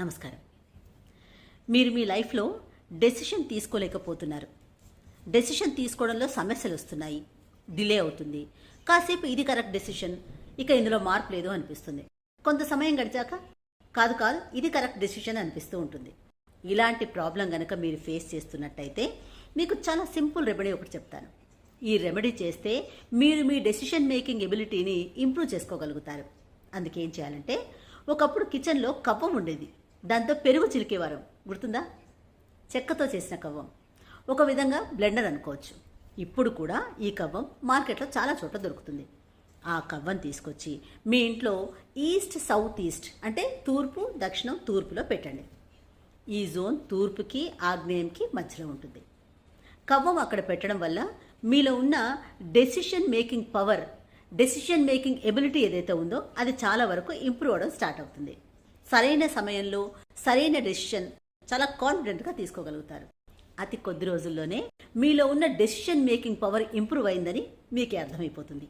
నమస్కారం. మీరు మీ లైఫ్లో డెసిషన్ తీసుకోలేకపోతున్నారు. డెసిషన్ తీసుకోవడంలో సమస్యలు వస్తున్నాయి, డిలే అవుతుంది. కాసేపు ఇది కరెక్ట్ డెసిషన్, ఇక ఇందులో మార్పు లేదు అనిపిస్తుంది. కొంత సమయం గడిచాక కాదు ఇది కరెక్ట్ డెసిషన్ అనిపిస్తూ ఉంటుంది. ఇలాంటి ప్రాబ్లం కనుక మీరు ఫేస్ చేస్తున్నట్టయితే మీకు చాలా సింపుల్ రెమెడీ ఒకటి చెప్తాను. ఈ రెమెడీ చేస్తే మీరు మీ డెసిషన్ మేకింగ్ ఎబిలిటీని ఇంప్రూవ్ చేసుకోగలుగుతారు. అందుకేం చేయాలంటే, ఒకప్పుడు కిచెన్లో కవ్వం ఉండేది, దాంతో పెరుగు చిలికేవారు, గుర్తుందా? చెక్కతో చేసిన కవ్వం, ఒక విధంగా బ్లెండర్ అనుకోవచ్చు. ఇప్పుడు కూడా ఈ కవ్వం మార్కెట్లో చాలా చోట్ల దొరుకుతుంది. ఆ కవ్వం తీసుకొచ్చి మీ ఇంట్లో ఈస్ట్ సౌత్ ఈస్ట్ అంటే తూర్పు దక్షిణం తూర్పులో పెట్టండి. ఈ జోన్ తూర్పుకి ఆగ్నేయంకి మధ్యలో ఉంటుంది. కవ్వం అక్కడ పెట్టడం వల్ల మీలో ఉన్న decision making power, decision making ability ఏదైతే ఉందో అది చాలా వరకు ఇంప్రూవ్ అవడం స్టార్ట్ అవుతుంది. సరైన సమయంలో సరైన డెసిషన్ చాలా కాన్ఫిడెంట్గా తీసుకోగలుగుతారు. అతి కొద్ది రోజుల్లోనే మీలో ఉన్న డెసిషన్ మేకింగ్ పవర్ ఇంప్రూవ్ అయిందని మీకే అర్థమైపోతుంది.